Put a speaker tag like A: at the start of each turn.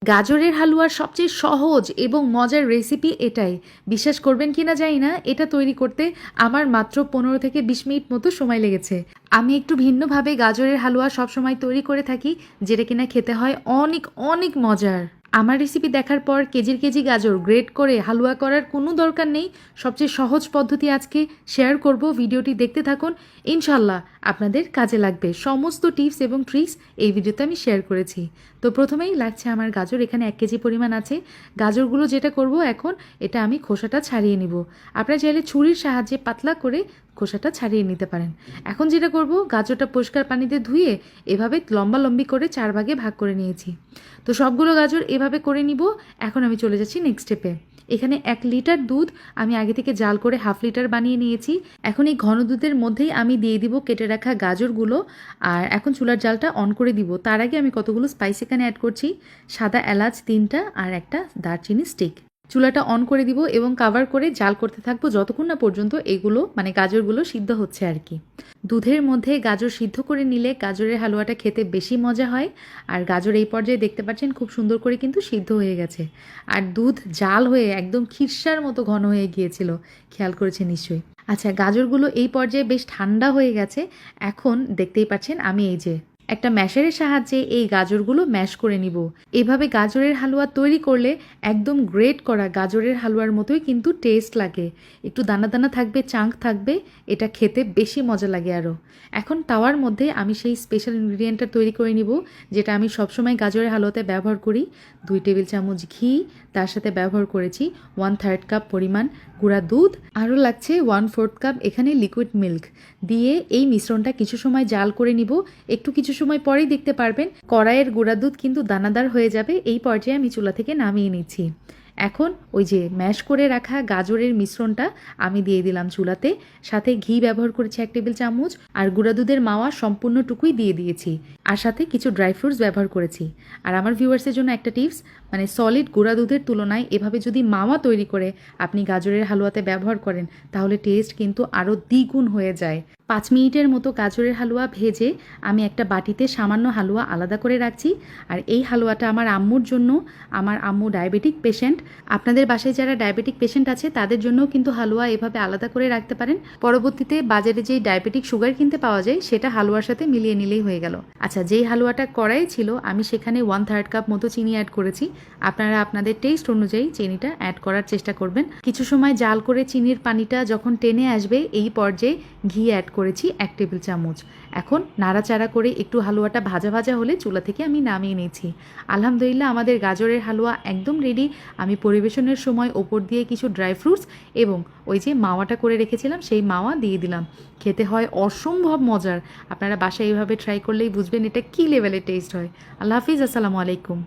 A: গাজরের হালুয়ার সবচেয়ে সহজ এবং মজার রেসিপি এটাই। বিশ্বাস করবেন কিনা জানি না, এটা তৈরি করতে আমার মাত্র 15 থেকে 20 মিনিট মতো সময় লেগেছে। আমি একটু ভিন্নভাবে গাজরের হালুয়া সবসময় তৈরি করে থাকি, যেটা কিনা খেতে হয় অনেক অনেক মজার। আমার রেসিপি দেখার পর কেজির কেজি গাজর গ্রেট করে হালুয়া করার কোনো দরকার নেই। সবচেয়ে সহজ পদ্ধতি আজকে শেয়ার করব, ভিডিওটি দেখতে থাকুন। ইনশাল্লাহ আপনাদের কাজে লাগবে। সমস্ত টিপস এবং ট্রিক্স এই ভিডিওতে আমি শেয়ার করেছি। তো প্রথমেই লাগছে আমার গাজর, এখানে 1 কেজি পরিমাণ আছে। গাজরগুলো যেটা করব এখন, এটা আমি খোসাটা ছাড়িয়ে নিব। আপনারা চাইলে ছুরির সাহায্যে পাতলা করে খোসাটা ছাড়িয়ে নিতে পারেন। এখন যেটা করব, গাজরটা পরিষ্কার পানিতে ধুয়ে এভাবে লম্বি করে 4 ভাগে ভাগ করে নিয়েছি। তো সবগুলো গাজর এভাবে করে নিব। এখন আমি চলে যাচ্ছি নেক্সট স্টেপে। এখানে 1 লিটার দুধ আমি আগে থেকে জাল করে 1/2 লিটার বানিয়ে নিয়েছি। এখন এই ঘন দুধের মধ্যেই আমি দিয়ে দিব কেটে রাখা গাজরগুলো। আর এখন চুলার জালটা অন করে দিব। তার আগে আমি কতগুলো স্পাইস এখানে অ্যাড করছি। সাদা এলাচ 3টা আর একটা দারচিনি স্টিক। চুলাটা অন করে দিব এবং কাভার করে জাল করতে থাকবো যতক্ষণ না পর্যন্ত এগুলো গাজরগুলো সিদ্ধ হচ্ছে আর কি। দুধের মধ্যে গাজর সিদ্ধ করে নিলে গাজরের হালুয়াটা খেতে বেশি মজা হয়। আর গাজর এই পর্যায়ে দেখতে পাচ্ছেন খুব সুন্দর করে কিন্তু সিদ্ধ হয়ে গেছে। আর দুধ জাল হয়ে একদম খিরসার মতো ঘন হয়ে গিয়েছিল, খেয়াল করেছে নিশ্চয়ই। আচ্ছা, গাজরগুলো এই পর্যায়ে বেশ ঠান্ডা হয়ে গেছে। এখন দেখতেই পাচ্ছেন আমি এই যে একটা ম্যাশারের সাহায্যে এই গাজরগুলো ম্যাশ করে নিব। এভাবে গাজরের হালুয়া তৈরি করলে একদম গ্রেট করা গাজরের হালুয়ার মতোই কিন্তু টেস্ট লাগে। একটু দানা দানা থাকবে, চাঙ্ক থাকবে, এটা খেতে বেশি মজা লাগে আরও। এখন তাওয়ার মধ্যে আমি সেই স্পেশাল ইনগ্রিডিয়েন্টটা তৈরি করে নিব, যেটা আমি সবসময় গাজরের হালুয়াতে ব্যবহার করি। 2 টেবিল চামচ ঘি, তার সাথে ব্যবহার করেছি 1/3 কাপ পরিমাণ গুঁড়া দুধ, আরও লাগছে 1/4 কাপ এখানে লিকুইড মিল্ক। দিয়ে এই মিশ্রণটা কিছু সময় জাল করে নিব। একটু কিছু সময় পরেই দেখতে পারবেন কড়াইয়ের গুঁড়া দুধ কিন্তু দানাদার হয়ে যাবে। এই পর্যায়ে আমি চুলা থেকে নামিয়ে নিচ্ছি। এখন ওই যে ম্যাশ করে রাখা গাজরের মিশ্রণটা আমি দিয়ে দিলাম চুলাতে। সাথে ঘি ব্যবহার করেছি 1 টেবিল চামচ, আর গুঁড়া দুধের মাওয়া সম্পূর্ণটুকুই দিয়ে দিয়েছি। আর সাথে কিছু ড্রাই ফ্রুটস ব্যবহার করেছি। আর আমার ভিউয়ার্সের জন্য একটা টিপস, সলিড গুঁড়া দুধের তুলনায় এভাবে যদি মাওয়া তৈরি করে আপনি গাজরের হালুয়াতে ব্যবহার করেন, তাহলে টেস্ট কিন্তু আরও দ্বিগুণ হয়ে যায়। 5 মিনিটের মতো গাজরের হালুয়া ভেজে আমি একটা বাটিতে সামান্য হালুয়া আলাদা করে রাখছি। আর এই হালুয়াটা আমার আম্মুর জন্য। আমার আম্মু ডায়াবেটিক পেশেন্ট। আপনাদের বাসায় যারা ডায়াবেটিক পেশেন্ট আছে তাদের জন্যও কিন্তু হালুয়া এভাবে আলাদা করে রাখতে পারেন। পরবর্তীতে বাজারে যেই ডায়াবেটিক সুগার কিনতে পাওয়া যায় সেটা হালুয়ার সাথে মিলিয়ে নিলেই হয়ে গেল। আচ্ছা, যেই হালুয়াটা কড়াই ছিল আমি সেখানে 1/3 কাপ মতো চিনি অ্যাড করেছি। আপনারা আপনাদের টেস্ট অনুযায়ী চিনিটা অ্যাড করার চেষ্টা করবেন। কিছু সময় জাল করে চিনির পানিটা যখন টেনে আসবে, এই পর্যায়ে ঘি অ্যাড করেছি 1 টেবিল চামচ। এখন নাড়াচাড়া করে একটু হালুয়াটা ভাজা ভাজা হলে চুলা থেকে আমি নামিয়ে নিয়েছি। আলহামদুলিল্লাহ, আমাদের গাজরের হালুয়া একদম রেডি। আমি পরিবেশনের সময় ওপর দিয়ে কিছু ড্রাই ফ্রুটস এবং ওই যে মাওয়াটা করে রেখেছিলাম সেই মাওয়া দিয়ে দিলাম। খেতে হয় অসম্ভব মজার। আপনারা বাসায় এইভাবে ট্রাই করলেই বুঝবেন এটা কী লেভেলের টেস্ট হয়। আল্লাহ হাফিজ, আসসালামু আলাইকুম।